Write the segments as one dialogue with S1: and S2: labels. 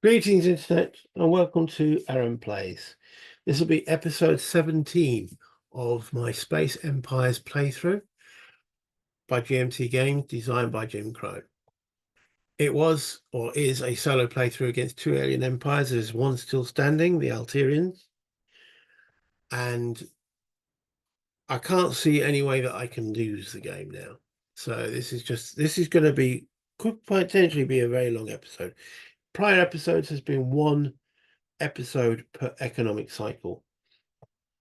S1: Greetings, Internet, and welcome to Aaron Plays. This will be episode 17 of my Space Empires playthrough by GMT Games, designed by Jim Krohn. It was, or is, a solo playthrough against two alien empires. There's one still standing, the Alterians, and I can't see any way that I can lose the game now. So this is going to be, could potentially be a very long episode. Prior episodes has been one episode per economic cycle.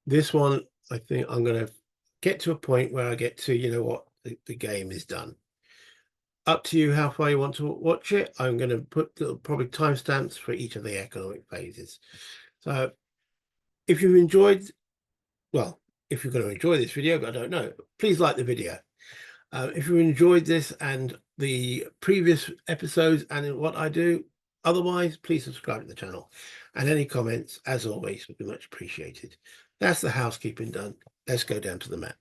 S1: This one, I think I'm going to get to a point where I get to, you know what, the game is done. Up to you how far you want to watch it. I'm going to put probably timestamps for each of the economic phases. So if you've enjoyed, well, if you're going to enjoy this video, but I don't know, please like the video. If you enjoyed this and the previous episodes and what I do, otherwise, please subscribe to the channel. And any comments, as always, would be much appreciated. That's the housekeeping done. Let's go down to the map.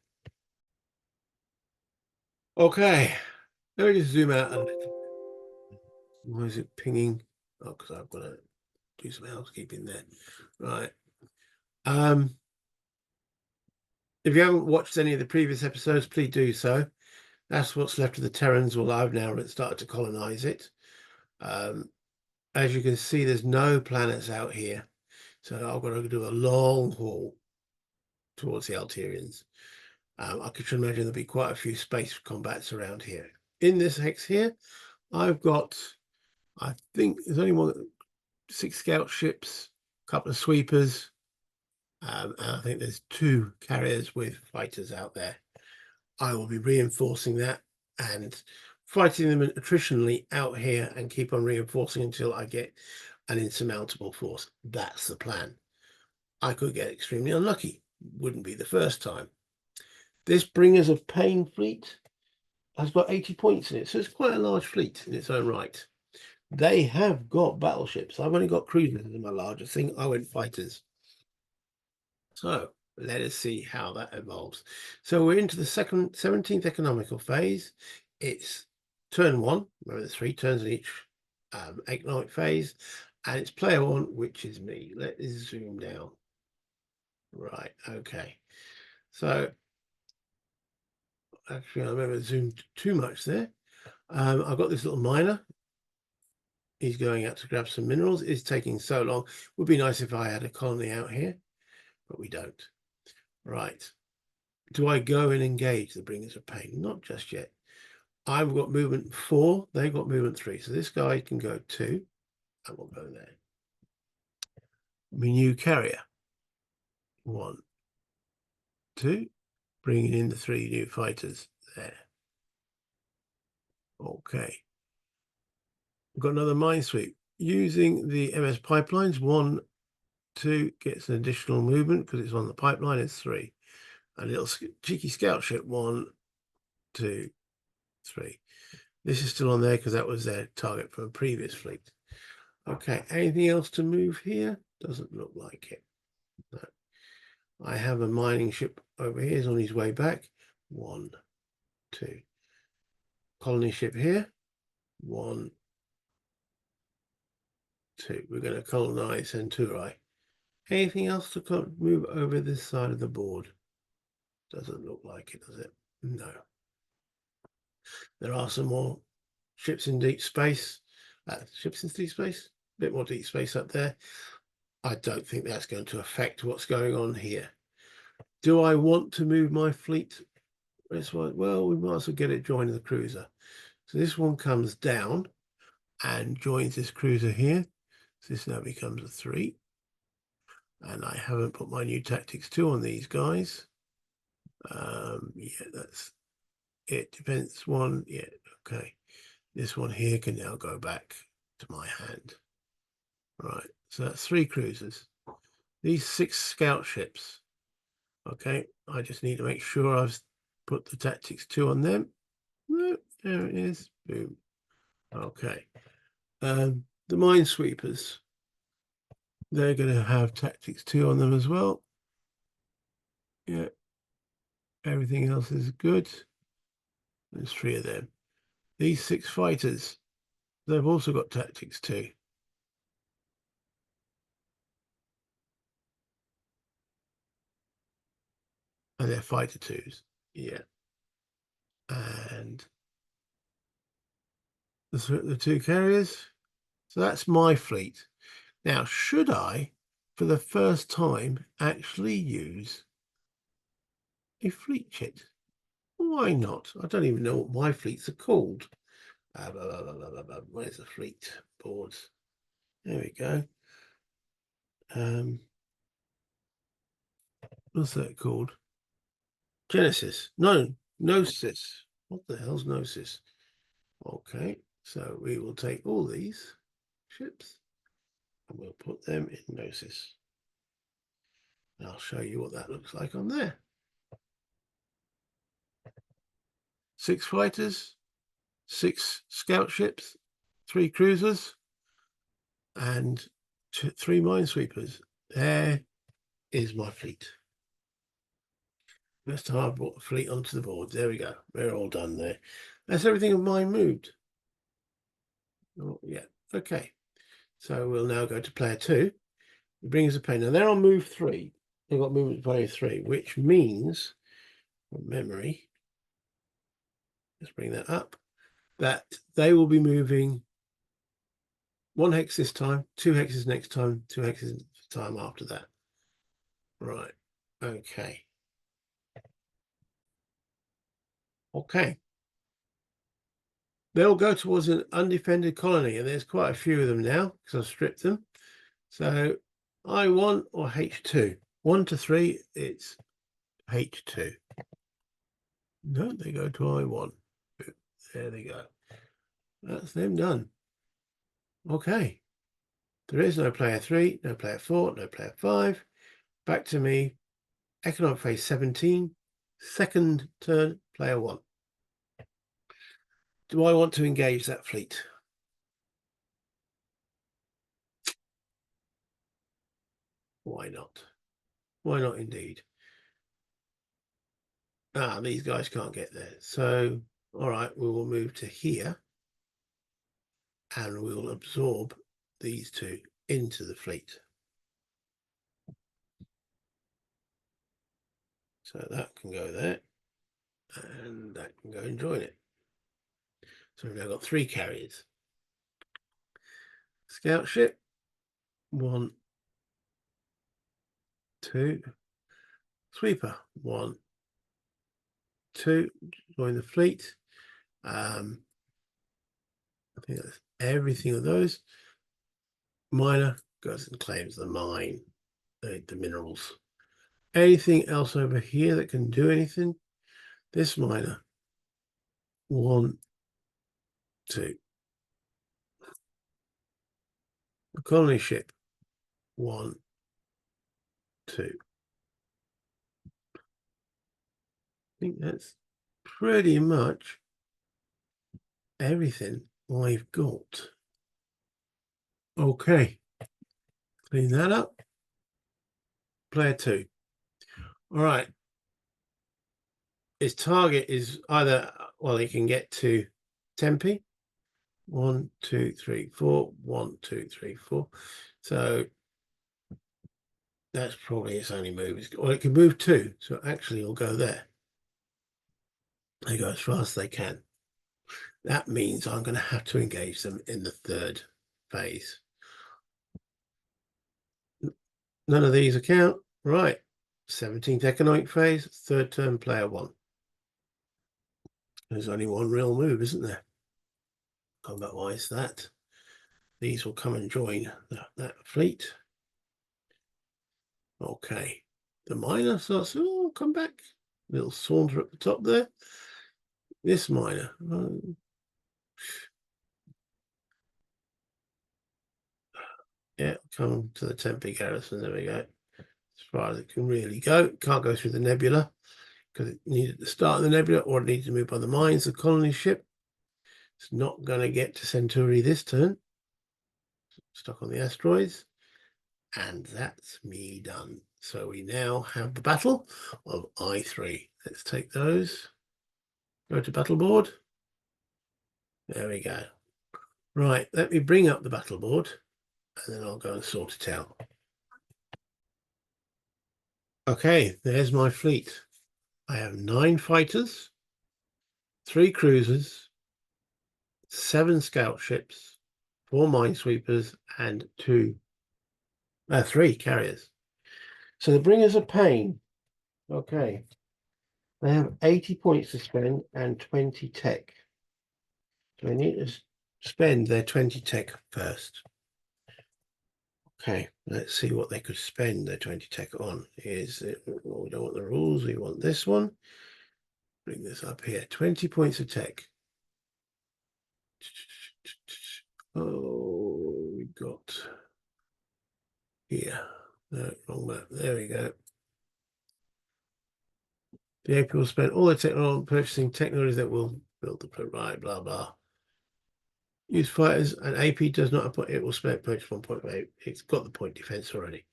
S1: Okay, let me just zoom out a little. Why is it pinging? Oh, because I've got to do some housekeeping there. Right. If you haven't watched any of the previous episodes, please do so. That's what's left of the Terrans. Well, I've now started to colonize it. As you can see, there's no planets out here. So I've got to do a long haul towards the Alterians. I could imagine there'll be quite a few space combats around here. In this hex here, I've got, I think there's only 6 scout ships, a couple of sweepers, and I think there's 2 carriers with fighters out there. I will be reinforcing that and fighting them attritionally out here and keep on reinforcing until I get an insurmountable force. That's the plan. I could get extremely unlucky. Wouldn't be the first time. This Bringers of Pain fleet has got 80 points in it, so it's quite a large fleet in its own right. They have got battleships. I've only got cruisers in my largest thing. I went fighters. So let us see how that evolves. So we're into the 17th economical phase. It's turn 1. Remember, there's 3 turns in each economic phase, and it's player 1, which is me. Let us zoom down. Right, okay. So actually, I remember zoomed too much there. I've got this little miner. He's going out to grab some minerals. It's taking so long. Would be nice if I had a colony out here, but we don't. Right. Do I go and engage the Bringers of Pain? Not just yet. I've got movement 4. They've got movement 3. So this guy can go 2. I will go there. New carrier. 1, 2. Bringing in the 3 new fighters there. Okay. We've got another mine sweep. Using the MS pipelines, 1, 2 gets an additional movement because it's on the pipeline. It's 3. A little cheeky scout ship. 1, 2, 3. This is still on there because that was their target from a previous fleet. Okay, anything else to move here? Doesn't look like it. No. I have a mining ship over here. He's on his way back. 1, 2. Colony ship here. 1, 2. We're going to colonize Centauri. Anything else to move over this side of the board? Doesn't look like it, does it? No. There are some more ships in deep space. Ships in deep space? A bit more deep space up there. I don't think that's going to affect what's going on here. Do I want to move my fleet? Well, we might as well get it joining the cruiser. So this one comes down and joins this cruiser here. So this now becomes a 3. And I haven't put my new tactics 2 on these guys. Yeah, that's it. Defense 1. Yeah, okay. This one here can now go back to my hand. Right, so that's 3 cruisers. These 6 scout ships. Okay, I just need to make sure I've put the tactics 2 on them. There it is. Boom. Okay. The minesweepers, they're going to have tactics 2 on them as well. Yeah. Everything else is good. There's 3 of them. These 6 fighters, they've also got tactics 2. And they're fighter twos. Yeah. And the two carriers. So that's my fleet. Now, should I, for the first time, actually use a fleet kit? Why not? I don't even know what my fleets are called. Where's the fleet boards? There we go. What's that called? Genesis. No, Gnosis. What the hell's Gnosis? Okay, so we will take all these ships and we'll put them in Gnosis. And I'll show you what that looks like on there. 6 fighters, 6 scout ships, 3 cruisers, and 3 minesweepers. There is my fleet. First time I brought the fleet onto the board. There we go. We're all done there. That's everything of mine moved. Oh, yeah. Okay. So we'll now go to player 2. It brings a player. Now they're on move 3. They've got movement to player 3, which means, from memory, let's bring that up, that they will be moving 1 hex this time, 2 hexes next time, 2 hexes the time after that. Right. Okay. Okay. They'll go towards an undefended colony, and there's quite a few of them now because I've stripped them. So I1 or H2. 1 to 3, it's H2. No, they go to I1. There they go. That's them done. Okay. There is no player 3, no player 4, no player 5. Back to me. Economic phase 17. Second turn, player 1. Do I want to engage that fleet? Why not? Why not indeed? Ah, these guys can't get there. So, all right, we will move to here and we will absorb these two into the fleet. So that can go there and that can go and join it. So we've now got 3 carriers. Scout ship, 1, 2. Sweeper, 1, 2. Join the fleet. I think that's everything of those. Miner goes and claims the mine, the minerals. Anything else over here that can do anything? This miner, 1, 2. The colony ship, 1, 2. I think that's pretty much everything I've got. Okay, clean that up. Player 2. All right. His target is either, well, he can get to Tempe. 1, 2, 3, 4. 1, 2, 3, 4. So that's probably its only move. Well, it can move 2. So actually, it'll go there. They go as fast as they can. That means I'm going to have to engage them in the 3rd phase. None of these account. Right. 17th economic phase, 3rd turn, player 1. There's only one real move, isn't there? Combat-wise, that. These will come and join that fleet. Okay. The miner starts, oh, come back. Little saunter at the top there. This miner. Yeah, come to the Tempe garrison. There we go. As far as it can really go. Can't go through the nebula because it needed to start the nebula or it needed to move by the mines. The colony ship. It's not going to get to Centauri this turn. Stuck on the asteroids. And that's me done. So we now have the battle of I3. Let's take those. Go to battle board. There we go. Right, let me bring up the battle board and then I'll go and sort it out. Okay, there's my fleet. I have 9 fighters, 3 cruisers, 7 scout ships, 4 minesweepers, and 3 carriers. So the bringers of pain. Okay. They have 80 points to spend and 20 tech. So they need to spend their 20 tech first. Okay, let's see what they could spend their 20 tech on. Here's it. Well, we don't want the rules, we want this one. Bring this up here. 20 points of tech. Oh, we got here. No, wrong map. There we go. The AP will spend all the technology on purchasing technologies that will build the right, blah blah. Use fighters, and AP does not put it will spend purchase 1.8. It's got the point defense already.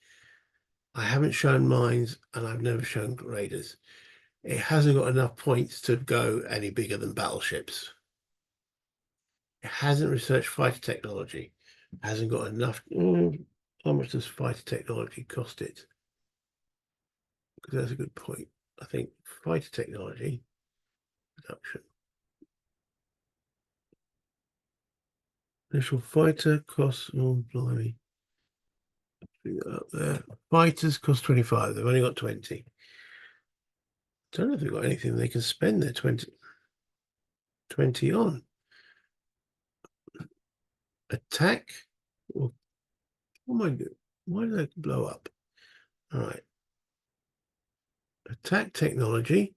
S1: I haven't shown mines, and I've never shown raiders. It hasn't got enough points to go any bigger than battleships. It hasn't researched fighter technology. It hasn't got enough. How much does fighter technology cost it? Because that's a good point. I think fighter technology production. Initial fighter costs, oh blimey. Bring that up there. Fighters cost 25. They've only got 20. Don't know if they've got anything they can spend their 20 on. Attack? Oh my God. Why did that blow up? All right. Attack technology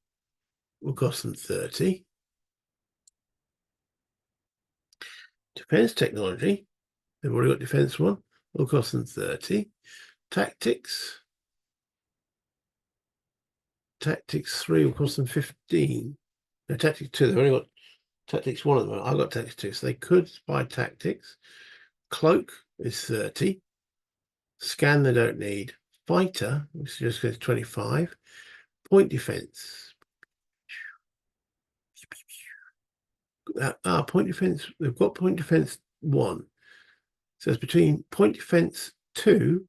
S1: will cost them 30. Defense technology, they've already got defense 1, will cost them 30. Tactics 3 will cost them 15. No, tactics 2, they've only got tactics 1 at the moment. I've got tactics 2, so they could buy tactics. Cloak is 30. Scan they don't need. Fighter, which just goes 25. Point defense. Point defense, they've got point defense 1. So it's between point defense 2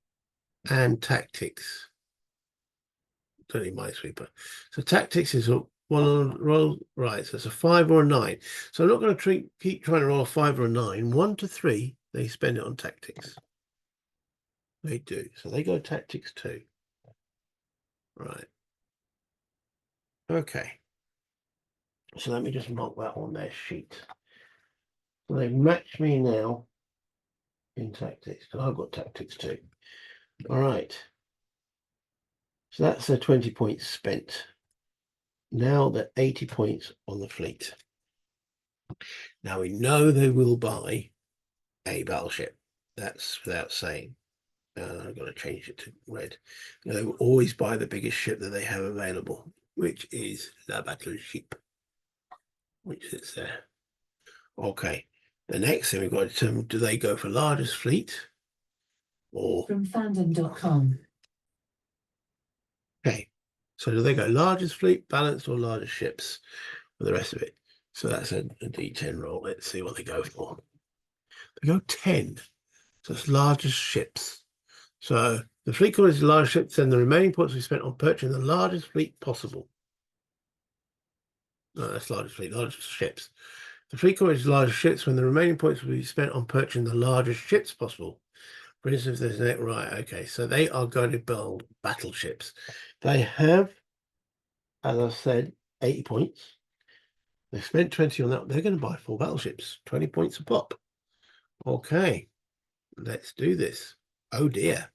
S1: and tactics. Don't need minesweeper. So tactics is one on roll, right? So it's a 5 or a 9. So I'm not going to keep trying to roll a 5 or a 9. 1 to 3, they spend it on tactics. They do. So they go tactics 2. Right. Okay. So let me just mark that on their sheet. So they've matched me now in tactics, because I've got tactics 2. All right. So that's their 20 points spent. Now they're 80 points on the fleet. Now we know they will buy a battleship. That's without saying. I've got to change it to red. They will always buy the biggest ship that they have available, which is the battleship, which is there. Okay. The next thing we've got to determine, do they go for largest fleet or...
S2: From fandom.com.
S1: Okay. So do they go largest fleet, balanced, or largest ships for the rest of it? So that's a D10 roll. Let's see what they go for. They go 10. So it's largest ships. So the fleet quality is the largest ships, and the remaining points we spent on purchasing the largest fleet possible. No, that's largest fleet, largest ships. The fleet quality is the largest ships when the remaining points will be spent on purchasing the largest ships possible. For instance, there's an right. Okay, so they are going to build battleships. They have, as I said, 80 points. They spent 20 on that. They're going to buy 4 battleships, 20 points a pop. Okay, let's do this. Oh dear.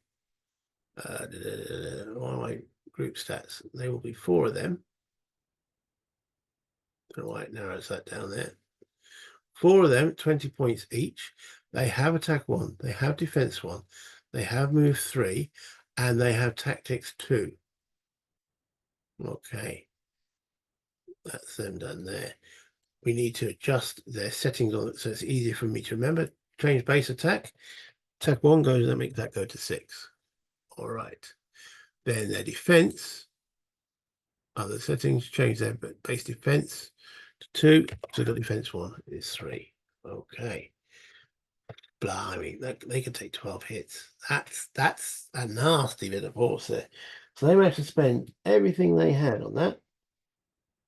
S1: What are my group stats? They will be 4 of them. All right, narrows that down there. 4 of them, 20 points each. They have attack 1, they have defense 1, they have move 3, and they have tactics 2. Okay, that's them done there. We need to adjust their settings on it so it's easier for me to remember. Change base attack. Attack 1 goes, and make that go to 6. All right. Then their defense. Other settings, change their base defense to 2. So the defense 1 is 3. Okay. Blimey, they can take 12 hits. That's a nasty bit of force there. So they would have to spend everything they had on that.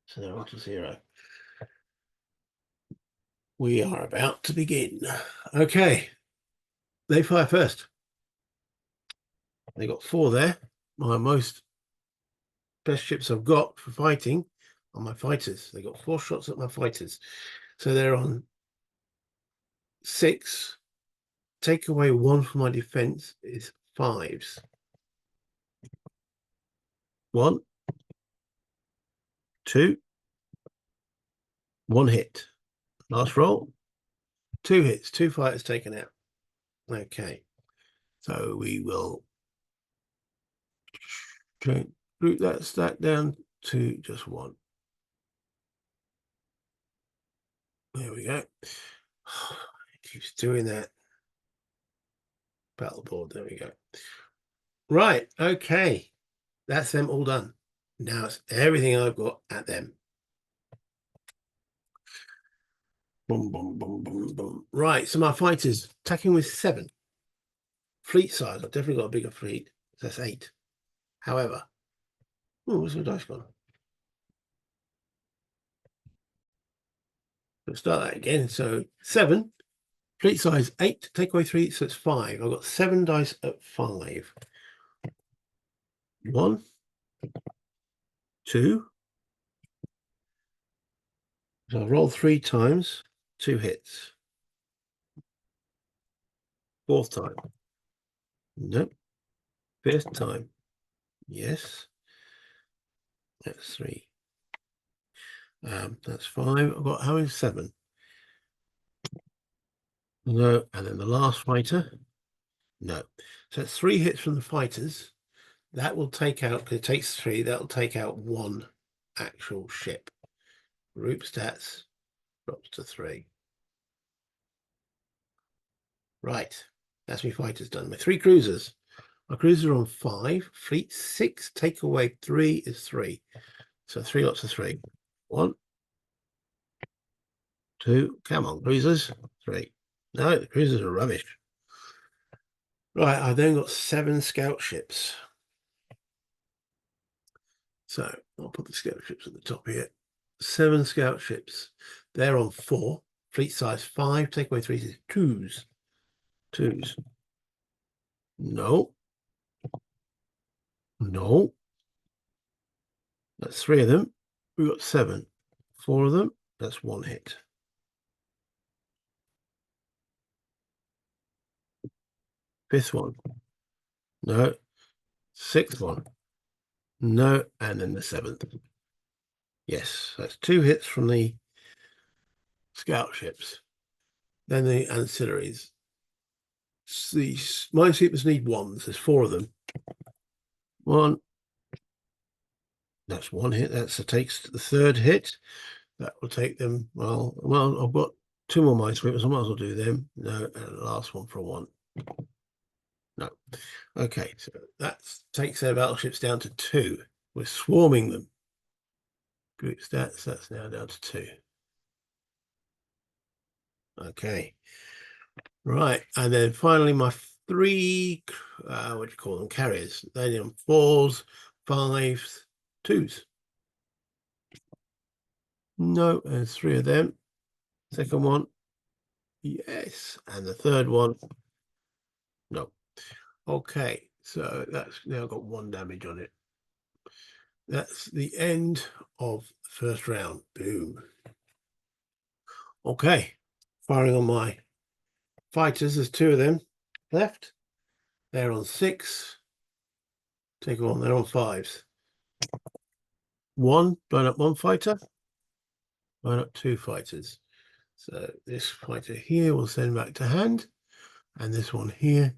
S1: So they're on to 0. We are about to begin. Okay, they fire first. They got 4 there. My best ships I've got for fighting are my fighters. They got 4 shots at my fighters. So they're on 6. Take away 1 from my defense is 5s. 1, 2, 1 hit. Last roll, 2 hits, 2 fighters taken out. Okay, so we will group that stack down to just 1. There we go. It keeps doing that. Battle board, there we go. Right, okay. That's them all done. Now it's everything I've got at them. Boom, boom, boom, boom, boom. Right, so my fighters attacking with 7. Fleet size, I've definitely got a bigger fleet. So that's 8. However, oh, where's my dice gone? Let's start that again. So 7, fleet size 8, take away 3, so it's 5. I've got 7 dice at 5. 1, 2. So I'll roll 3 times, 2 hits. 4th time. Nope. 5th time. Yes. That's 3. That's 5. I've got how many? 7. No. And then the last fighter. No. So it's 3 hits from the fighters. That will take out, because it takes 3, that'll take out 1 actual ship. Group stats drops to 3. Right. That's my fighters done. My 3 cruisers. My cruisers are on 5. Fleet 6. Take away 3 is 3. So 3 lots of 3. 1, 2. Come on, cruisers. 3. No, the cruisers are rubbish. Right, I then got 7 scout ships. So I'll put the scout ships at the top here. 7 scout ships. They're on 4. Fleet size 5. Take away 3 is 2s. 2s. No. No. That's 3 of them. We've got 7. 4 of them. That's 1 hit. 5th one. No. 6th one. No. And then the 7th. Yes, that's 2 hits from the scout ships. Then the ancillaries. The minesweepers need 1s. There's 4 of them. 1. That's 1 hit. That's takes the 3rd hit. That will take them. Well, I've got 2 more minesweepers. I might as well do them. No, and the last one for a 1. No. Okay, so that takes their battleships down to 2. We're swarming them. Group stats, that's now down to 2. Okay. Right, and then finally my 3, what do you call them, carriers. They're on 4s, 5s, 2s. No, there's 3 of them. Second one, yes. And the 3rd one, no. Okay, so that's now got 1 damage on it. That's the end of the first round. Boom. Okay, firing on my fighters. There's 2 of them left. They're on 6. Take them on. They're on 5s. 1, blown up 1 fighter. Blown up 2 fighters. So this fighter here will send back to hand. And this one here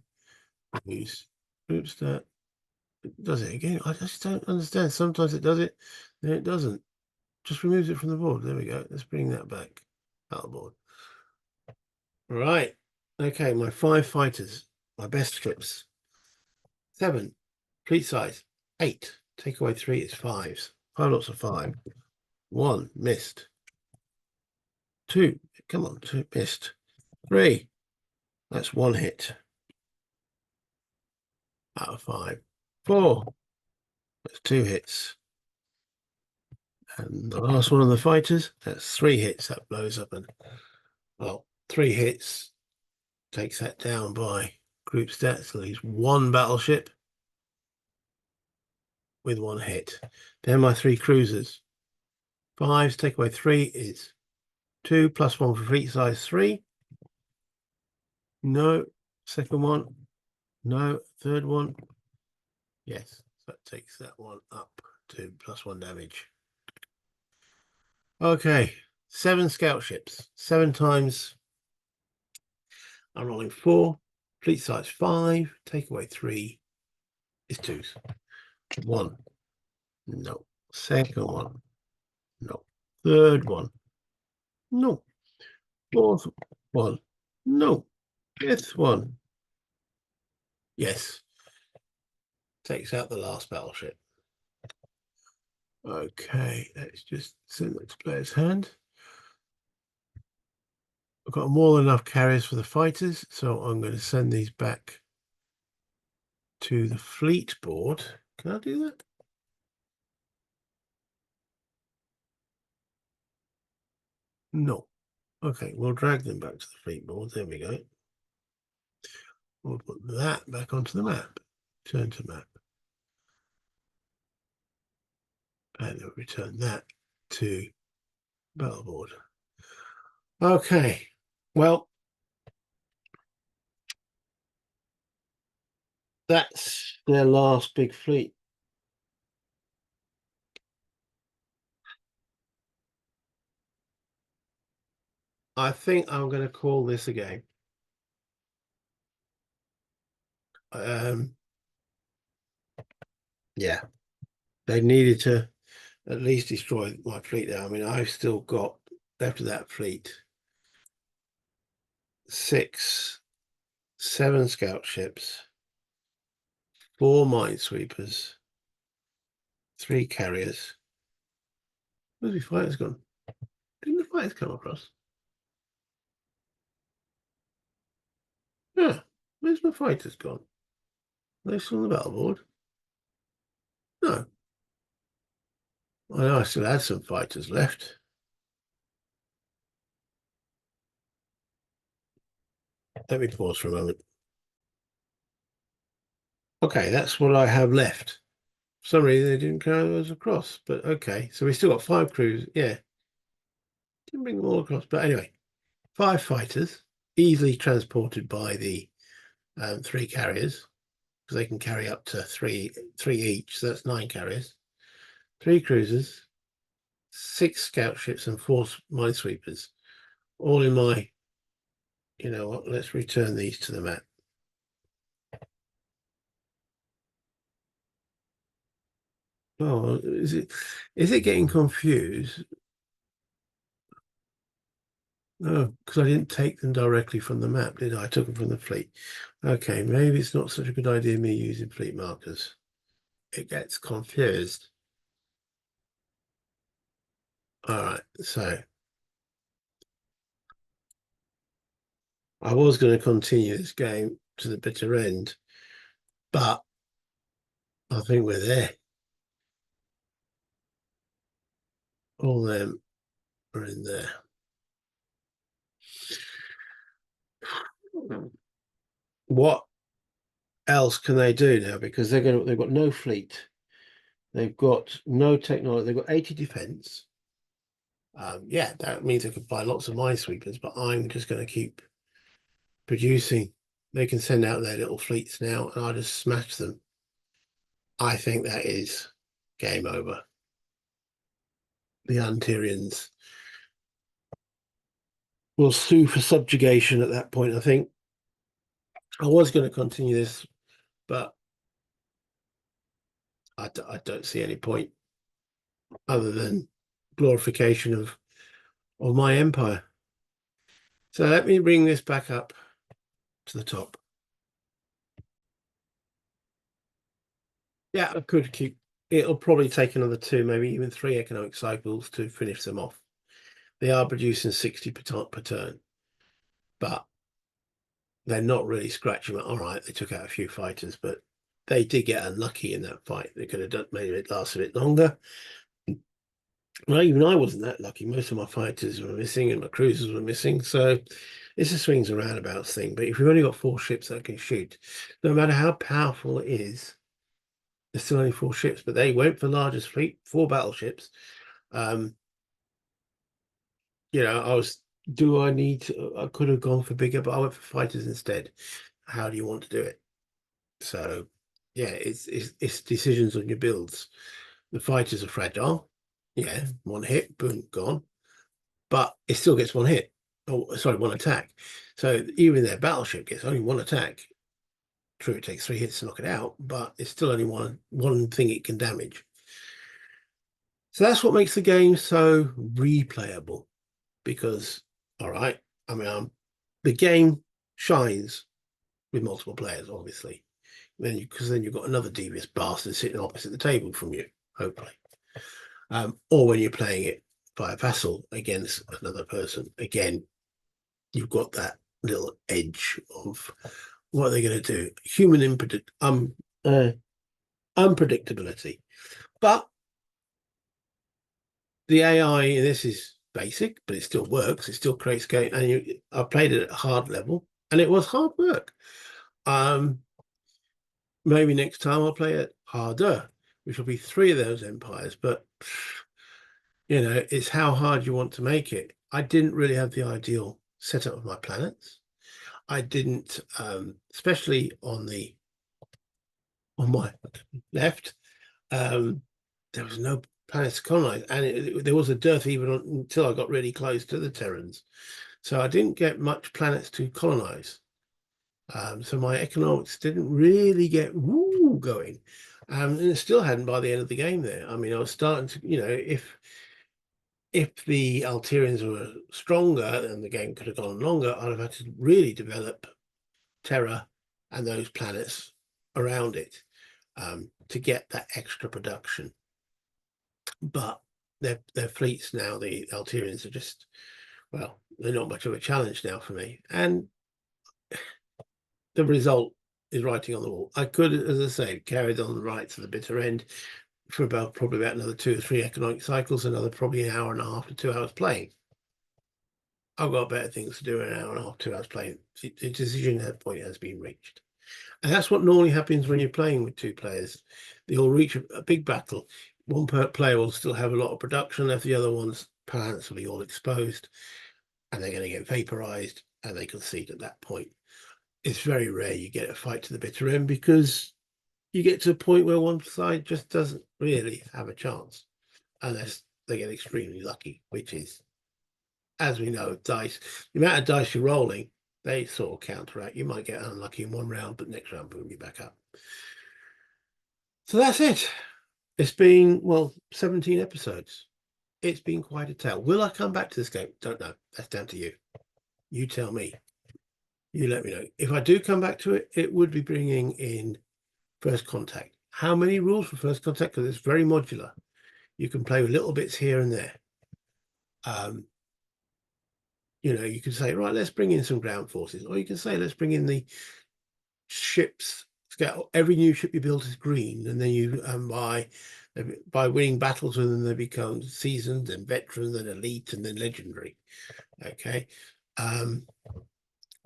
S1: is, oops, that does it again. I just don't understand. Sometimes it does it, then it doesn't. Just removes it from the board. There we go. Let's bring that back out of the board. Right. Okay, my 5 fighters, my best ships. 7, fleet size 8. Take away 3 is 5s. 5 lots of 5. 1 missed. 2, come on, 2 missed. 3, that's 1 hit out of 5. 4, that's 2 hits. And the last one of the fighters, that's 3 hits. That blows up, and well, 3 hits takes that down by group stats. So he's 1 battleship with 1 hit. Then my 3 cruisers. 5s take away 3 is 2 plus 1 for fleet size 3. No. Second one. No. Third one. Yes. So that takes that one up to +1 damage. Okay. 7 scout ships. 7 times. I'm rolling 4. Fleet size 5. Take away 3 is 2s. 1. No. Second one. No. Third one. No. Fourth one. No. Fifth one. Yes. Takes out the last battleship. Okay, let's just send that to player's hand. I've got more than enough carriers for the fighters, so I'm going to send these back to the fleet board. Can I do that? No. Okay, we'll drag them back to the fleet board. There we go. We'll put that back onto the map. Turn to map. And we'll return that to battle board. Okay, well, that's their last big fleet. I think I'm going to call this a game. Yeah, they needed to at least destroy my fleet there. I mean, I've still got left of that fleet 7 scout ships, 4 minesweepers, 3 carriers. Where's the fighters gone? Didn't the fighters come across? Yeah, where's my fighters gone? Are they still on the battle board? No. I know I still had some fighters left. Let me pause for a moment. Okay, that's what I have left. For some reason they didn't carry those across, but okay. So we still got 5 crews. Yeah. Didn't bring them all across. But anyway, 5 fighters, easily transported by the 3 carriers, because they can carry up to three each. So that's 9 carriers. 3 cruisers, 6 scout ships, and 4 minesweepers. All in my, you know what, let's return these to the map. Oh, is it getting confused? No, because I didn't take them directly from the map, did I? I took them from the fleet. Okay, maybe it's not such a good idea me using fleet markers. It gets confused. All right, so I was going to continue this game to the bitter end, but I think we're there. All them are in there. What else can they do now? Because they've got no fleet. They've got no technology. They've got 80 defense. Yeah, that means they could buy lots of minesweepers, but I'm just going to keep producing. They can send out their little fleets now, and I'll just smash them. I think that is game over. The Antirians will sue for subjugation at that point, I think. I was going to continue this, but I don't see any point other than glorification of my empire. So let me bring this back up to the top. Yeah, I could keep. It'll probably take another 2, maybe even 3 economic cycles to finish them off. They are producing 60 per turn, but they're not really scratching. All right, they took out a few fighters, but they did get unlucky in that fight. They could have made it last a bit longer. Well, even I wasn't that lucky. Most of my fighters were missing and my cruisers were missing. So it's a swings and roundabouts thing. But if you've only got 4 ships that can shoot, no matter how powerful it is, there's still only 4 ships. But they went for largest fleet, 4 battleships. Um, do I need to, I could have gone for bigger, but I went for fighters instead. How do you want to do it? So yeah, it's decisions on your builds. The fighters are fragile. Yeah, 1 hit, boom, gone. But it still gets 1 hit. Oh, sorry, 1 attack. So even their battleship gets only 1 attack. True, it takes 3 hits to knock it out, but it's still only one thing it can damage. So that's what makes the game so replayable. Because, all right, I mean, the game shines with multiple players, obviously. Because then you've got another devious bastard sitting opposite the table from you, hopefully. Or when you're playing it by a vassal against another person, again, you've got that little edge of what are they going to do? Human unpredictability. But the AI in this is basic, but it still works. It still creates game. And I played it at hard level, and it was hard work. Maybe next time I'll play it harder, which will be 3 of those empires. But it's how hard you want to make it. I didn't really have the ideal setup of my planets. I didn't, especially on my left, there was no planets to colonize, and there was a dearth even until I got really close to the Terrans. So I didn't get much planets to colonize. So my economics didn't really get going. And it still hadn't by the end of the game there. I mean, I was starting to, if the Alterians were stronger and the game could have gone longer, I'd have had to really develop Terra and those planets around it to get that extra production. But their fleets now, the Alterians, are just, well, they're not much of a challenge now for me. And the result is writing on the wall. I could, as I say, carried on right to the bitter end for probably about another 2 or 3 economic cycles, another probably an hour and a half to 2 hours playing. I've got better things to do in an hour and a half, 2 hours playing. The decision at that point has been reached. And that's what normally happens when you're playing with 2 players. They all reach a big battle. One player will still have a lot of production left, the other one's planets will be all exposed, and they're going to get vaporized, and they concede at that point. It's very rare you get a fight to the bitter end, because you get to a point where one side just doesn't really have a chance unless they get extremely lucky, which is, as we know, dice. The amount of dice you're rolling, they sort of counteract. You might get unlucky in one round, but next round, boom, you're back up. So that's it. It's been, 17 episodes. It's been quite a tale. Will I come back to this game? Don't know. That's down to you. You tell me. You let me know. If I do come back to it, it would be bringing in First Contact. How many rules for First Contact? Because it's very modular. You can play with little bits here and there. You can say, right, let's bring in some ground forces. Or you can say, let's bring in the ships. Every new ship you build is green. And then you, by winning battles with them, they become seasoned and veterans and elite and then legendary. Okay.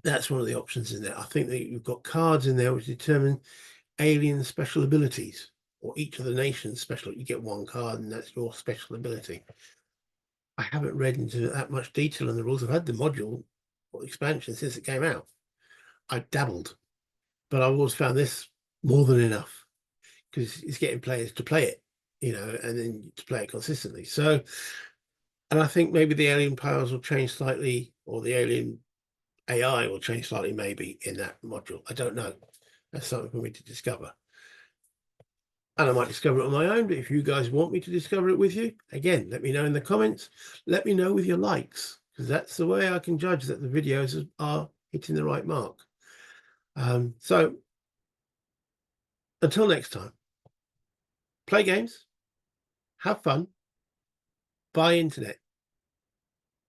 S1: That's one of the options in there. I think that you've got cards in there which determine alien special abilities, or each of the nations special. You get 1 card and that's your special ability. I haven't read into that much detail in the rules. I've had the module or expansion since it came out. I dabbled, but I've always found this more than enough, because it's getting players to play it, and then to play it consistently. So, and I think maybe the alien powers will change slightly, or the alien AI will change slightly, maybe in that module. I don't know. That's something for me to discover. And I might discover it on my own, but if you guys want me to discover it with you, again, let me know in the comments. Let me know with your likes, because that's the way I can judge that the videos are hitting the right mark. So until next time, play games, have fun, buy internet.